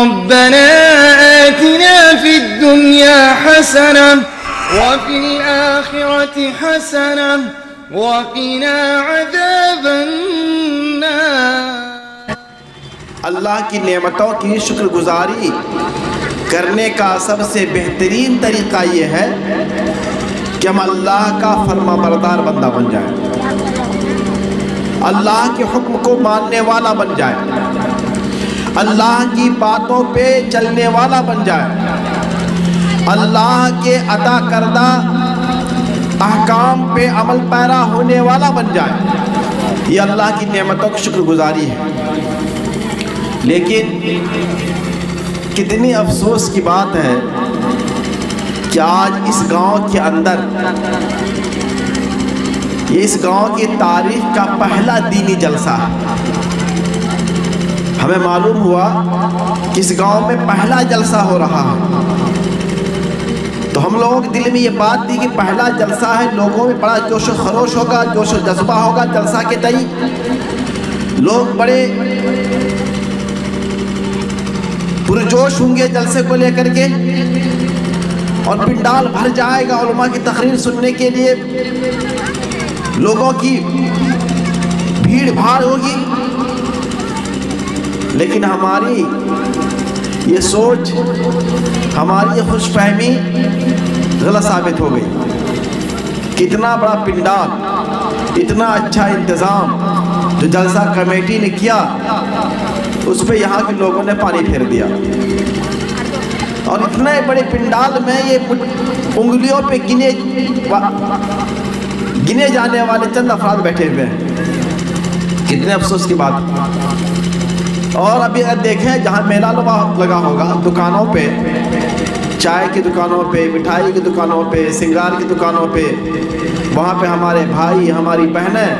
ربنا آتنا في الدنيا حسنة وفي الآخرة حسنة وقنا عذاب النار۔ اللہ کی نعمتوں کی شکر گزاری کرنے کا سب سے بہترین طریقہ یہ ہے کہ ہم اللہ کا فرما بردار بندہ بن جائیں، اللہ کے حکم کو ماننے والا بن جائے، اللہ کی باتوں پہ چلنے والا بن جائے، اللہ کے عطا کردہ احکام پہ عمل پیرا ہونے والا بن جائے۔ یہ اللہ کی نعمتوں کی شکر گزاری ہے۔ لیکن کتنی افسوس کی بات ہے کہ آج اس گاؤں کے اندر، یہ اس گاؤں کی تاریخ کا پہلا دینی جلسہ ہے۔ ہمیں معلوم ہوا کہ اس گاؤں میں پہلا جلسہ ہو رہا ہے، تو ہم لوگوں کے دل میں یہ بات تھی کہ پہلا جلسہ ہے، لوگوں میں بڑا جوش و خروش ہوگا، جوش و جذبہ ہوگا جلسہ کے تئیں، لوگ بڑے پرجوش ہوں گے جلسے کو لے کر کے، اور پنڈال بھر جائے گا علماء کی تقریر سننے کے لیے، لوگوں کی بھیڑ بھاڑ ہوگی۔ لیکن ہماری یہ سوچ، ہماری یہ خوش فہمی غلط ثابت ہو گئی۔ کتنا بڑا پنڈال، اتنا اچھا انتظام جو جلسہ کمیٹی نے کیا، اس پہ یہاں کے لوگوں نے پانی پھیر دیا، اور اتنے بڑے پنڈال میں یہ انگلیوں پہ گنے جانے والے چند افراد بیٹھے ہوئے ہیں۔ کتنے افسوس کی بات۔ اور ابھی اگر دیکھیں جہاں میلہ لگا ہوگا، دکانوں پہ، چائے کی دکانوں پہ، مٹھائی کی دکانوں پہ، سنگار کی دکانوں پہ، وہاں پہ ہمارے بھائی، ہماری بہنیں،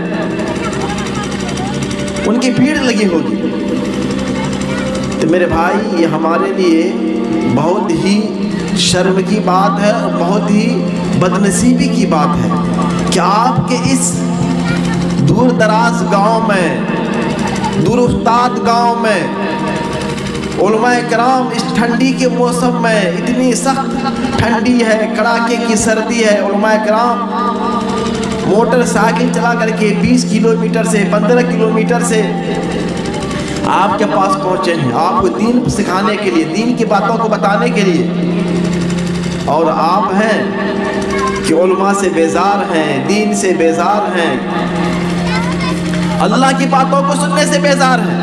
ان کی بھیڑ لگی ہوگی۔ تو میرے بھائی، یہ ہمارے لیے بہت ہی شرم کی بات ہے اور بہت ہی بدنصیبی کی بات ہے کہ آپ کے اس دور دراز گاؤں میں، دور افتاد گاؤں میں، علماء کرام اس ٹھنڈی کے موسم میں، اتنی سخت ٹھنڈی ہے، کڑاکے کی سردی ہے، علماء کرام موٹر سائیکل چلا کر کے 20 کلومیٹر سے 15 کلومیٹر سے آپ کے پاس پہنچے ہیں، آپ کو دین سکھانے کے لیے، دین کی باتوں کو بتانے کے لیے، اور آپ ہیں کہ علماء سے بیزار ہیں، دین سے بیزار ہیں، اللہ کی باتوں کو سننے سے بیزار ہیں۔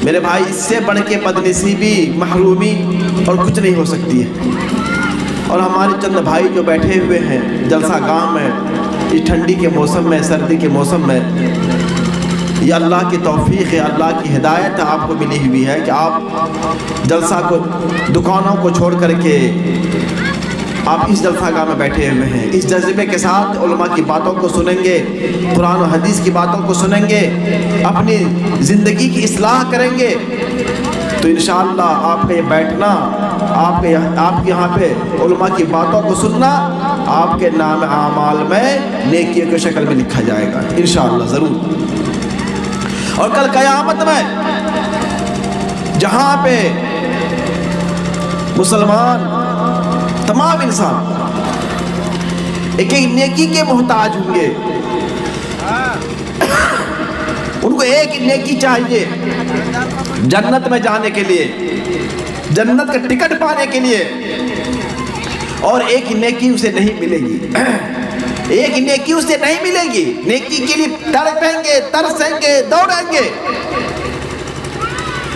میرے بھائی، اس سے بڑھ کے بدنصیبی، محرومی اور کچھ نہیں ہو سکتی ہے۔ اور ہمارے چند بھائی جو بیٹھے ہوئے ہیں جلسہ گاہ میں، اس ٹھنڈی کے موسم میں، سردی کے موسم میں، یہ اللہ کی توفیق ہے، اللہ کی ہدایت آپ کو ملی ہوئی ہے کہ آپ جلسہ کو، دکانوں کو چھوڑ کر کے آپ اس جلسہ گاہ میں بیٹھے ہوئے ہیں، اس جذبے کے ساتھ علماء کی باتوں کو سنیں گے، قرآن و حدیث کی باتوں کو سنیں گے، اپنی زندگی کی اصلاح کریں گے، تو انشاءاللہ آپ کا یہ بیٹھنا، آپ کے یہاں پہ علماء کی باتوں کو سننا، آپ کے نام اعمال میں نیکیوں کی شکل میں لکھا جائے گا انشاءاللہ ضرور۔ اور کل قیامت میں جہاں پہ مسلمان، تمام انسان ایک ایک نیکی کے محتاج ہوں گے، ان کو ایک نیکی چاہیے جنت میں جانے کے لیے، جنت کا ٹکٹ پانے کے لیے، اور ایک نیکی اسے نہیں ملے گی، ایک نیکی اسے نہیں ملے گی، نیکی کے لیے تڑپیں گے، ترسیں گے، دوڑیں گے،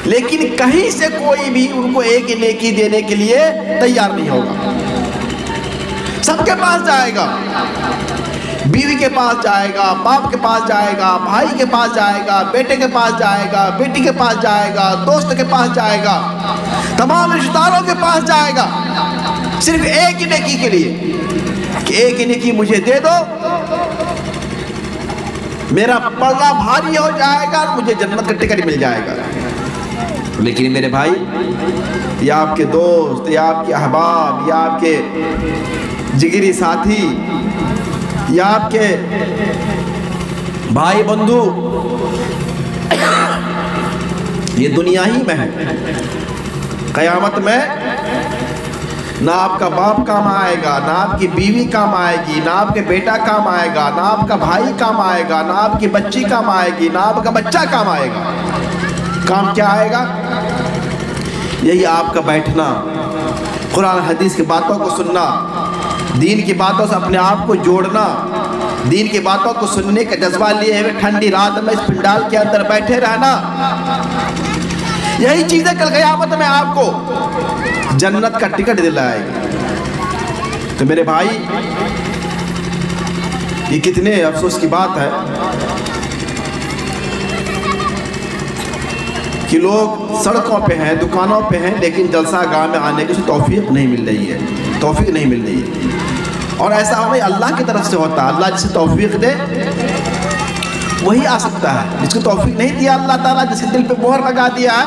لیکن کہیں سے کوئی بھی ان کو ایک نیکی دینے کے لیے تیار نہیں ہوگا۔ سب کے پاس جائے گا، بیوی کے پاس جائے گا، باپ کے پاس جائے گا، بھائی کے پاس جائے گا، بیٹے کے پاس جائے گا، بیٹی کے پاس جائے گا، دوست کے پاس جائے گا، تمام رشتہ داروں کے پاس جائے گا، صرف ایک نیکی کے لیے کہ ایک نیکی مجھے دے دو، میرا پلڑا بھاری ہو جائے گا، مجھے جنت کا ٹکٹ مل جائے گا۔ لیکن میرے بھائی، یا آپ کے دوست، یا آپ کے احباب، یا آپ کے جگری ساتھی، یا آپ کے بھائی بندھو، یہ دنیا ہی میں ہے. قیامت میں نہ آپ کا باپ کام آئے گا، نہ آپ کی بیوی کام آئے گی، نہ آپ کے بیٹا کام آئے گا، نہ آپ کا بھائی کام آئے گا، نہ آپ کی بچی کام آئے گی، نہ آپ کا بچہ کام آئے گا. کام کیا آئے گا؟ یہی آپ کا بیٹھنا، قرآن حدیث کی باتوں کو سننا، دین کی باتوں سے اپنے آپ کو جوڑنا، دین کی باتوں کو سننے کا جذبہ لیے ہوئے ٹھنڈی رات میں اس پنڈال کے اندر بیٹھے رہنا. یہی چیزیں کل قیامت میں آپ کو جنت کا ٹکٹ دلائے گی. تو میرے بھائی، یہ کتنے افسوس کی بات ہے کہ لوگ سڑکوں پہ ہیں، دکانوں پہ ہیں، لیکن جلسہ گاہ میں آنے کی توفیق نہیں مل رہی ہے، توفیق نہیں مل رہی ہے. اور ایسا ہمیں اللہ کی طرف سے ہوتا ہے. اللہ جسے توفیق دے وہی آ سکتا ہے. جس کو توفیق نہیں دیا اللہ تعالیٰ، جسے دل پہ مہر لگا دیا ہے،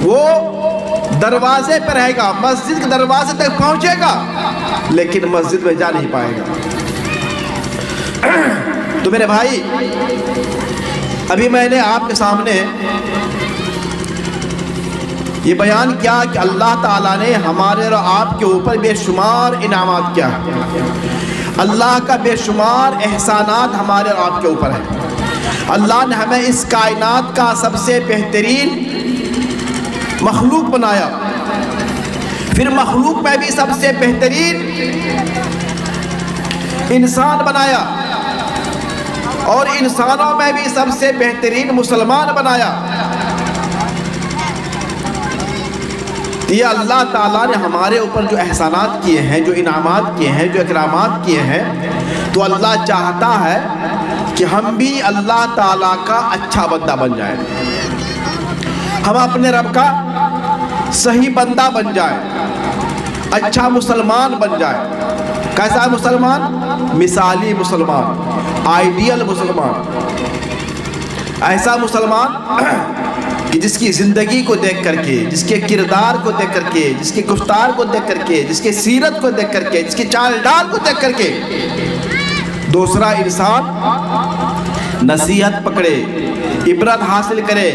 وہ دروازے پہ رہے گا، مسجد کے دروازے تک پہنچے گا لیکن مسجد میں جا نہیں پائے گا. تو میرے بھائی، ابھی میں نے آپ کے سامنے یہ بیان کیا کہ اللہ تعالیٰ نے ہمارے اور آپ کے اوپر بے شمار انعامات کیا ہے. اللہ کا بے شمار احسانات ہمارے اور آپ کے اوپر ہے. اللہ نے ہمیں اس کائنات کا سب سے بہترین مخلوق بنایا، پھر مخلوق میں بھی سب سے بہترین انسان بنایا، اور انسانوں میں بھی سب سے بہترین مسلمان بنایا. یہ اللہ تعالیٰ نے ہمارے اوپر جو احسانات کیے ہیں، جو انعامات کیے ہیں، جو اکرامات کیے ہیں، تو اللہ چاہتا ہے کہ ہم بھی اللہ تعالیٰ کا اچھا بندہ بن جائیں، ہم اپنے رب کا صحیح بندہ بن جائیں، اچھا مسلمان بن جائیں. کیسا مسلمان؟ مثالی مسلمان، آئیڈیل مسلمان، ایسا مسلمان کہ جس کی زندگی کو دیکھ کر کے، جس کے کردار کو دیکھ کر کے، جس کے گفتار کو دیکھ کر کے، جس کے سیرت کو دیکھ کر کے، جس کے چال ڈال کو دیکھ کر کے دوسرا انسان نصیحت پکڑے، عبرت حاصل کرے،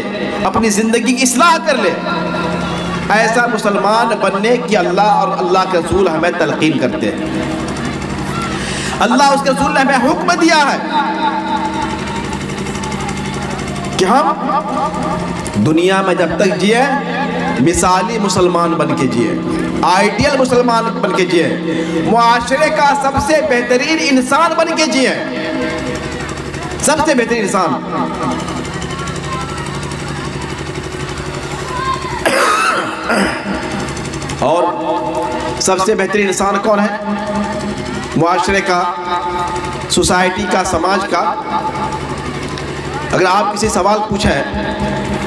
اپنی زندگی کی اصلاح کر لے. ایسا مسلمان بننے کی اللہ اور اللہ کے رسول ہمیں تلقین کرتے ہیں. اللہ اس کے رسول نے ہمیں حکم دیا ہے کہ ہم دنیا میں جب تک جیے مثالی مسلمان بن کے جیے، آئیڈیل مسلمان بن کے جیے، معاشرے کا سب سے بہترین انسان بن کے جیے، سب سے بہترین انسان. اور سب سے بہترین انسان کون ہے؟ معاشرے کا، سوسائٹی کا، سماج کا. اگر آپ کسی سوال پوچھیں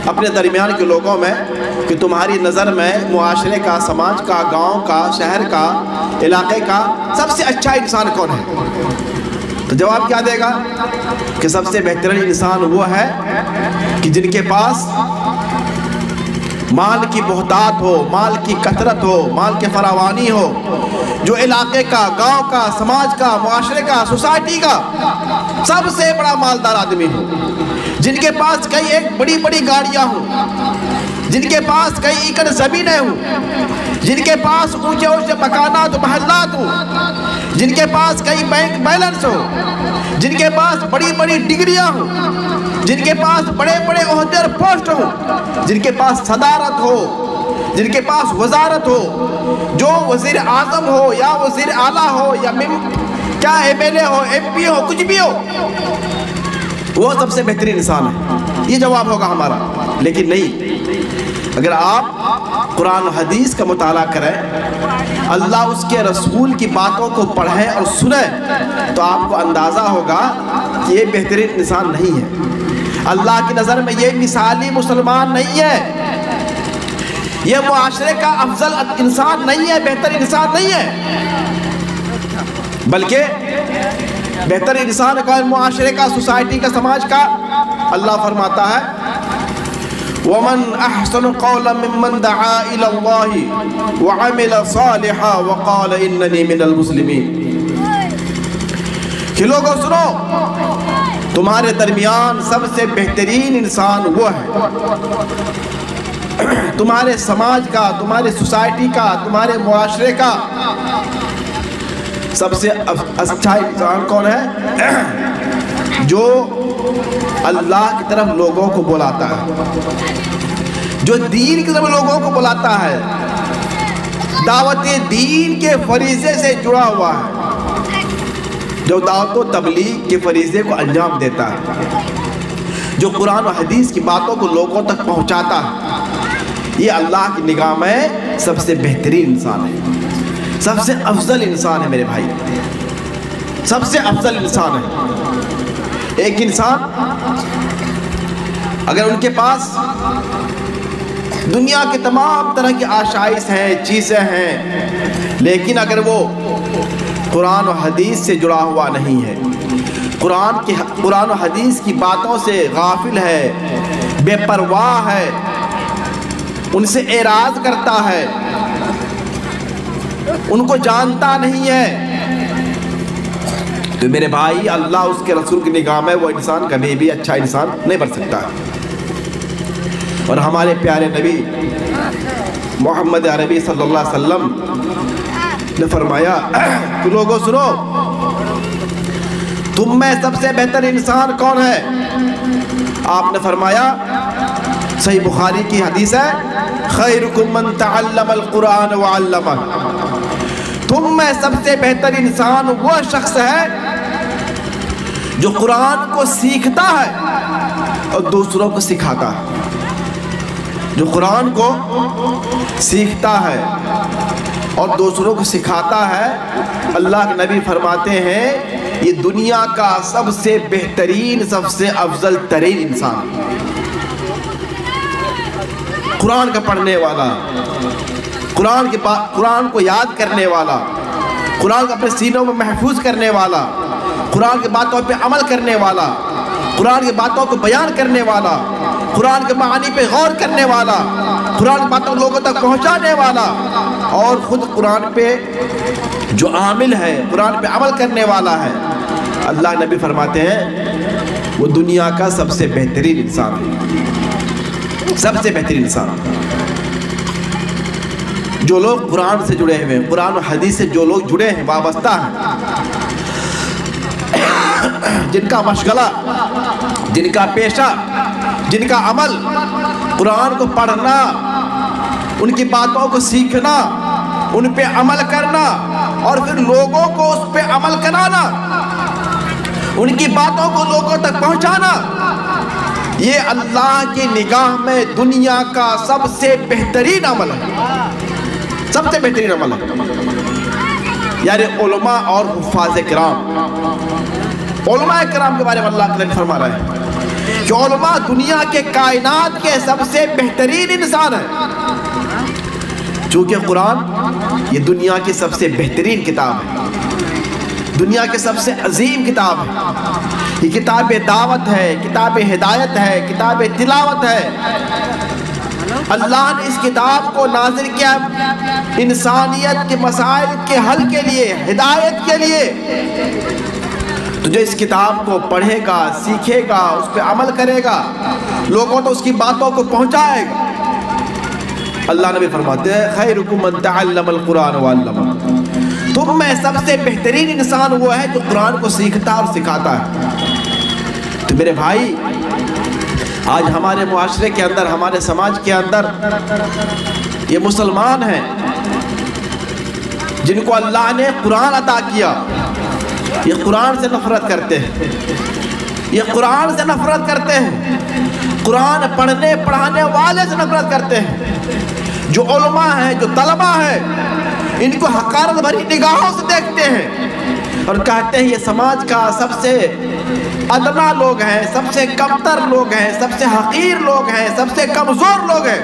اپنے درمیان کے لوگوں میں کہ تمہاری نظر میں معاشرے کا، سماج کا، گاؤں کا، شہر کا، علاقے کا سب سے اچھا انسان کون ہے، تو جواب کیا دے گا کہ سب سے بہترین انسان وہ ہے کہ جن کے پاس مال کی بہتات ہو، مال کی کثرت ہو، مال کی فراوانی ہو، جو علاقے کا، گاؤں کا، سماج کا، معاشرے کا، سوسائٹی کا سب سے بڑا مالدار آدمی ہو، جن کے پاس کئی ایک بڑی بڑی گاڑیاں ہوں، جن کے پاس کئی ایکڑ زمینیں ہوں، جن کے پاس اونچے اونچے مکانات و محلات ہوں، جن کے پاس کئی بینک بیلنس ہو، جن کے پاس بڑی بڑی ڈگریاں ہوں، جن کے پاس بڑے بڑے عہدے اور پوسٹ ہوں، جن کے پاس صدارت ہو، جن کے پاس وزارت ہو، جو وزیر اعظم ہو یا وزیر اعلیٰ ہو یا کیا ایم ایل اے ہو، ایم پی ہو، کچھ بھی ہو، وہ سب سے بہترین انسان ہے. یہ جواب ہوگا ہمارا. لیکن نہیں، اگر آپ قرآن و حدیث کا مطالعہ کریں، اللہ اس کے رسول کی باتوں کو پڑھیں اور سنیں، تو آپ کو اندازہ ہوگا کہ یہ بہترین انسان نہیں ہے. اللہ کی نظر میں یہ مثالی مسلمان نہیں ہے، یہ معاشرے کا افضل انسان نہیں ہے، بہتر انسان نہیں ہے، بلکہ بہتر انسان کا، معاشرے کا، سوسائٹی کا، سماج کا. اللہ فرماتا ہے وَمَنْ أَحْسَنُ قَوْلًا مِّمَّنْ دَعَا إِلَى اللَّهِ وَعَمِلَ صَالِحًا وَقَالَ إِنَّنِي مِنَ الْمُسْلِمِينَ. کہ لوگوں سنو، تمہارے درمیان سب سے بہترین انسان وہ ہے، تمہارے سماج کا، تمہارے سوسائٹی کا، تمہارے معاشرے کا سب سے اچھا انسان کون ہے؟ جو اللہ کی طرف لوگوں کو بلاتا ہے، جو دین کی طرف لوگوں کو بلاتا ہے، دعوت دین کے فریضے سے جڑا ہوا ہے، جو دعوت و تبلیغ کے فریضے کو انجام دیتا ہے، جو قرآن و حدیث کی باتوں کو لوگوں تک پہنچاتا ہے، یہ اللہ کی نگاہ میں سب سے بہترین انسان ہے، سب سے افضل انسان ہے میرے بھائی، سب سے افضل انسان ہے۔ ایک انسان اگر ان کے پاس دنیا کے تمام طرح کی آشائش ہیں، چیزیں ہیں، لیکن اگر وہ قرآن و حدیث سے جڑا ہوا نہیں ہے، قرآن و حدیث کی باتوں سے غافل ہے، بے پرواہ ہے، ان سے اعراض کرتا ہے، ان کو جانتا نہیں ہے، تو میرے بھائی اللہ اس کے رسول کی نگاہ میں وہ انسان کبھی بھی اچھا انسان نہیں بن سکتا۔ اور ہمارے پیارے نبی محمد عربی صلی اللہ علیہ وسلم نے فرمایا کہ لوگوں سنو، تم میں سب سے بہتر انسان کون ہے؟ آپ نے فرمایا، صحیح بخاری کی حدیث ہے، خیرکم من تعلم القرآن وعلمہ، تم میں سب سے بہتر انسان وہ شخص ہے جو قرآن کو سیکھتا ہے اور دوسروں کو سکھاتا ہے، جو قرآن کو سیکھتا ہے اور دوسروں کو سکھاتا ہے۔ اللہ کے نبی فرماتے ہیں یہ دنیا کا سب سے بہترین، سب سے افضل ترین انسان، قرآن کا پڑھنے والا، قرآن کو یاد کرنے والا، قرآن کو اپنے سینوں میں محفوظ کرنے والا، قرآن کی باتوں پہ عمل کرنے والا، قرآن کی باتوں کو بیان کرنے والا، قرآن کے معانی پہ غور کرنے والا، قرآن کی باتوں لوگوں تک پہنچانے والا، اور خود قرآن پہ جو عامل ہے، قرآن پہ عمل کرنے والا ہے، اللہ نبی فرماتے ہیں وہ دنیا کا سب سے بہترین انسان ہے، سب سے بہترین انسان۔ جو لوگ قرآن سے جڑے ہوئے ہیں، قرآن و حدیث سے جو لوگ جڑے ہیں، وابستہ ہیں، جن کا مشغلہ، جن کا پیشہ، جن کا عمل قرآن کو پڑھنا، ان کی باتوں کو سیکھنا، ان پہ عمل کرنا اور پھر لوگوں کو اس پہ عمل کرانا، ان کی باتوں کو لوگوں تک پہنچانا، یہ اللہ کی نگاہ میں دنیا کا سب سے بہترین عمل ہے، سب سے بہترین عمل ہے۔ یعنی علماء اور حفاظ کرام، علماء کرام کے بارے میں اللہ کے نبی فرما رہے ہیں کہ علماء دنیا کے کائنات کے سب سے بہترین انسان ہیں، چونکہ قرآن یہ دنیا کی سب سے بہترین کتاب ہے، دنیا کے سب سے عظیم کتاب ہے، یہ کتاب دعوت ہے، کتاب ہدایت ہے، کتاب تلاوت ہے۔ اللہ نے اس کتاب کو نازل کیا انسانیت کے مسائل کے حل کے لیے، ہدایت کے لیے، تو جو اس کتاب کو پڑھے گا، سیکھے گا، اس پہ عمل کرے گا، لوگوں تو اس کی باتوں کو پہنچائے گا۔ اللہ نبی فرماتے ہیں خیرکم من تعلم القرآن وعلمہ، تم میں سب سے بہترین انسان وہ ہے جو قرآن کو سیکھتا اور سکھاتا ہے۔ تو میرے بھائی آج ہمارے معاشرے کے اندر، ہمارے سماج کے اندر یہ مسلمان ہیں جن کو اللہ نے قرآن عطا کیا، یہ قرآن سے نفرت کرتے ہیں، یہ قرآن سے نفرت کرتے ہیں، قرآن پڑھنے پڑھانے والے سے نفرت کرتے ہیں، جو علماء ہیں، جو طلباء ہیں، ان کو حقارت بھری نگاہوں سے دیکھتے ہیں اور کہتے ہیں یہ سماج کا سب سے ادنا لوگ ہیں، سب سے کمتر لوگ ہیں، سب سے حقیر لوگ ہیں، سب سے کمزور لوگ ہیں۔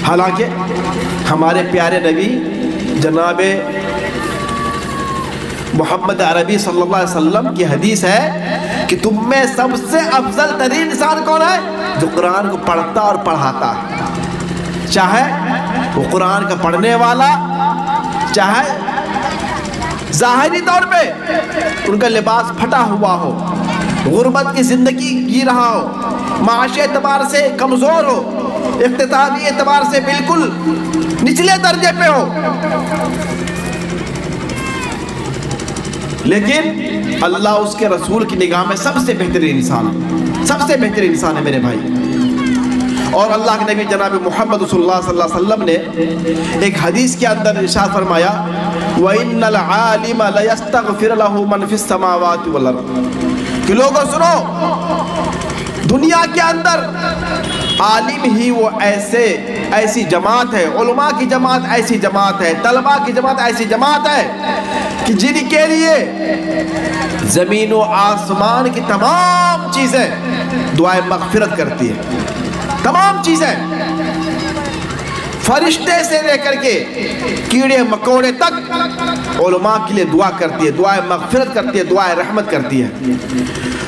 حالانکہ ہمارے پیارے نبی جناب محمد عربی صلی اللہ علیہ وسلم کی حدیث ہے کہ تم میں سب سے افضل ترین انسان کون ہے؟ جو قرآن کو پڑھتا اور پڑھاتا ہے، چاہے وہ قرآن کا پڑھنے والا، چاہے ظاہری طور پہ ان کا لباس پھٹا ہوا ہو، غربت کی زندگی جی رہا ہو، معاشی اعتبار سے کمزور ہو، اقتصادی اعتبار سے بالکل نچلے درجے پہ ہو، لیکن اللہ اس کے رسول کی نگاہ میں سب سے بہترین انسان ہے، سب سے بہترین انسان ہے میرے بھائی۔ اور اللہ کے نبی جناب محمد صلی اللہ علیہ وسلم نے ایک حدیث کے اندر ارشاد فرمایا وَإِنَّ الْعَالِمَ لَيَسْتَغْفِرَ لَهُ مَنْ فِي السَّمَاوَاتِ وَالْأَرْضِ کہ لوگوں سنو، دنیا کے اندر عالم ہی وہ ایسی جماعت ہے، علماء کی جماعت ایسی جماعت ہے، طلباء کی جماعت ایسی جماعت ہے کہ جن کے لیے زمین و آسمان کی تمام چیزیں دعائے مغفرت کرتی ہیں، تمام چیزیں، فرشتے سے لے کر کے کیڑے مکوڑے تک علماء کے لیے دعا کرتی ہے، دعائے مغفرت کرتی ہے، دعائے رحمت کرتی ہے۔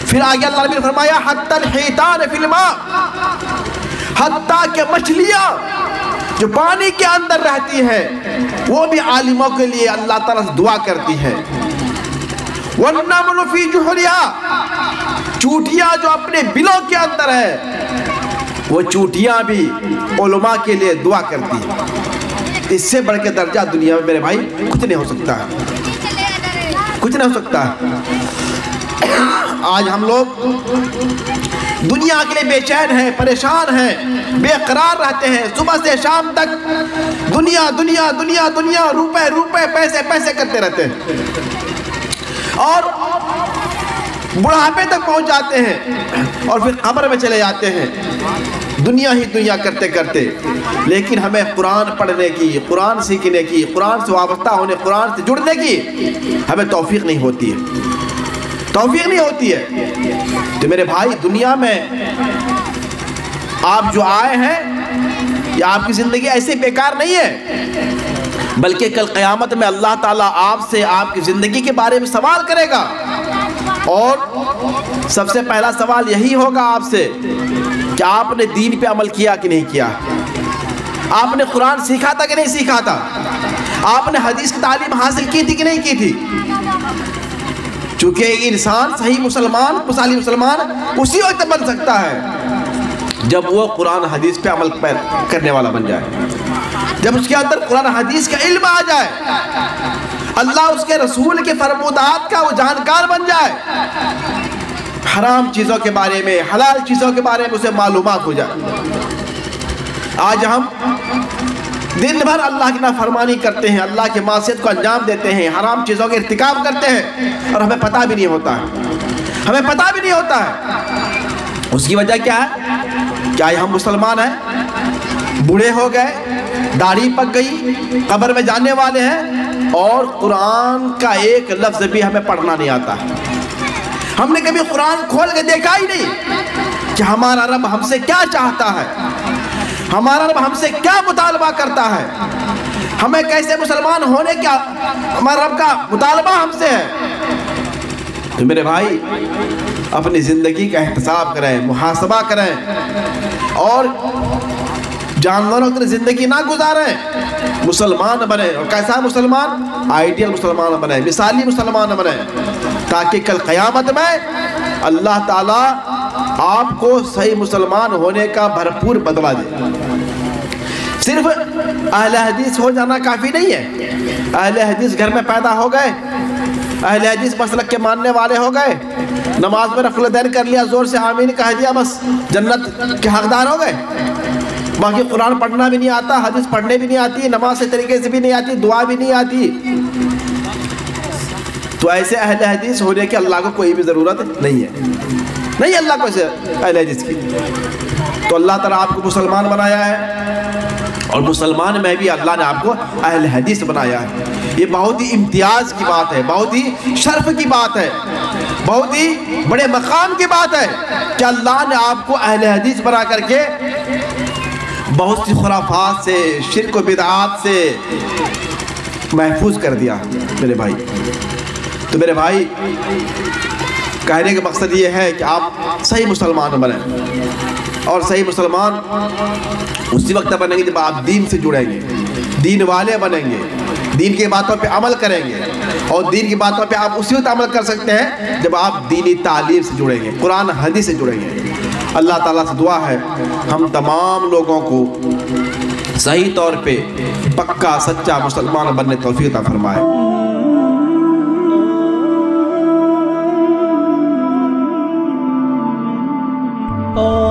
پھر آگے اللہ نبی نے فرمایا حتی الحیتان فی الماء، حتیٰ کہ مچھلیاں جو پانی کے اندر رہتی ہیں وہ بھی عالموں کے لیے اللہ تعالیٰ سے دعا کرتی ہے۔ والنمل فی جحرها، چوٹیاں جو اپنے بلوں کے اندر ہے وہ چوٹیاں بھی علماء کے لیے دعا کرتی ہیں۔ اس سے بڑھ کے درجہ دنیا میں میرے بھائی کچھ نہیں ہو سکتا ہے، کچھ نہیں ہو سکتا ہے۔ آج ہم لوگ دنیا کے لیے بے چین ہیں، پریشان ہیں، بے قرار رہتے ہیں، صبح سے شام تک دنیا دنیا دنیا دنیا، روپے روپے، پیسے پیسے کرتے رہتے ہیں، اور بڑھاپے تک پہنچ جاتے ہیں اور پھر قبر میں چلے جاتے ہیں دنیا ہی دنیا کرتے کرتے۔ لیکن ہمیں قرآن پڑھنے کی، قرآن سیکھنے کی، قرآن سے وابستہ ہونے، قرآن سے جڑنے کی ہمیں توفیق نہیں ہوتی ہے، توفیق نہیں ہوتی ہے۔ تو میرے بھائی دنیا میں آپ جو آئے ہیں یہ آپ کی زندگی ایسے بیکار نہیں ہے، بلکہ کل قیامت میں اللہ تعالیٰ آپ سے آپ کی زندگی کے بارے میں سوال کرے گا، اور سب سے پہلا سوال یہی ہوگا آپ سے کہ آپ نے دین پہ عمل کیا کہ نہیں کیا، آپ نے قرآن سیکھا تھا کہ نہیں سیکھا تھا، آپ نے حدیث کی تعلیم حاصل کی تھی کہ نہیں کی تھی۔ چونکہ انسان صحیح مسلمان، صالح مسلمان اسی وقت بن سکتا ہے جب وہ قرآن حدیث پہ عمل کرنے والا بن جائے، جب اس کے اندر قرآن حدیث کا علم آ جائے، اللہ اس کے رسول کے فرمودات کا وہ جانکار بن جائے، حرام چیزوں کے بارے میں، حلال چیزوں کے بارے میں اسے معلومات ہو جائے۔ آج ہم دن بھر اللہ کی نافرمانی کرتے ہیں، اللہ کی معصیت کو انجام دیتے ہیں، حرام چیزوں کے ارتکاب کرتے ہیں اور ہمیں پتہ بھی نہیں ہوتا ہے، ہمیں پتہ بھی نہیں ہوتا ہے۔ اس کی وجہ کیا ہے؟ کیا ہم مسلمان ہیں، بوڑھے ہو گئے، داڑھی پک گئی، قبر میں جانے والے ہیں اور قرآن کا ایک لفظ بھی ہمیں پڑھنا نہیں آتا ہے۔ ہم نے کبھی قرآن کھول کے دیکھا ہی نہیں کہ ہمارا رب ہم سے کیا چاہتا ہے، ہمارا رب ہم سے کیا مطالبہ کرتا ہے، ہمیں کیسے مسلمان ہونے کا ہمارا رب کا مطالبہ ہم سے ہے۔ تو میرے بھائی اپنی زندگی کا احتساب کریں، محاسبہ کریں، اور جانوروں کی زندگی نہ گزاریں، مسلمان بنیں۔ اور کیسا مسلمان؟ آئیڈیل مسلمان بنیں، مثالی مسلمان بنیں، تاکہ کل قیامت میں اللہ تعالیٰ آپ کو صحیح مسلمان ہونے کا بھرپور بدلہ دے۔ صرف اہل حدیث ہو جانا کافی نہیں ہے۔ اہل حدیث گھر میں پیدا ہو گئے، اہل حدیث مسلک کے ماننے والے ہو گئے، نماز میں رفع الدین کر لیا، زور سے آمین کہہ دیا، بس جنت کے حقدار ہو گئے۔ باقی قرآن پڑھنا بھی نہیں آتا، حدیث پڑھنے بھی نہیں آتی، نماز سے طریقے سے بھی نہیں آتی، دعا بھی نہیں آتی، تو ایسے اہل حدیث ہونے کے اللہ کو کوئی بھی ضرورت نہیں ہے، نہیں اللہ کو اہل حدیث کی۔ تو اللہ تعالیٰ آپ کو مسلمان بنایا ہے، اور مسلمان میں بھی اللہ نے آپ کو اہل حدیث بنایا ہے۔ یہ بہت ہی امتیاز کی بات ہے، بہت ہی شرف کی بات ہے، بہت ہی بڑے مقام کی بات ہے کہ اللہ نے آپ کو اہل حدیث بنا کر کے بہت سی خرافات سے، شرک و بدعات سے محفوظ کر دیا میرے بھائی۔ تو میرے بھائی کہنے کا مقصد یہ ہے کہ آپ صحیح مسلمان بنیں، اور صحیح مسلمان اسی وقت بنیں گے جب آپ دین سے جڑیں گے، دین والے بنیں گے، دین کی باتوں پہ عمل کریں گے، اور دین کی باتوں پہ آپ اسی وقت عمل کر سکتے ہیں جب آپ دینی تعلیم سے جڑیں گے، قرآن حدیث سے جڑیں گے۔ اللہ تعالیٰ سے دعا ہے ہم تمام لوگوں کو صحیح طور پہ پکا سچا مسلمان بننے توفیق عطا فرمائے۔ Oh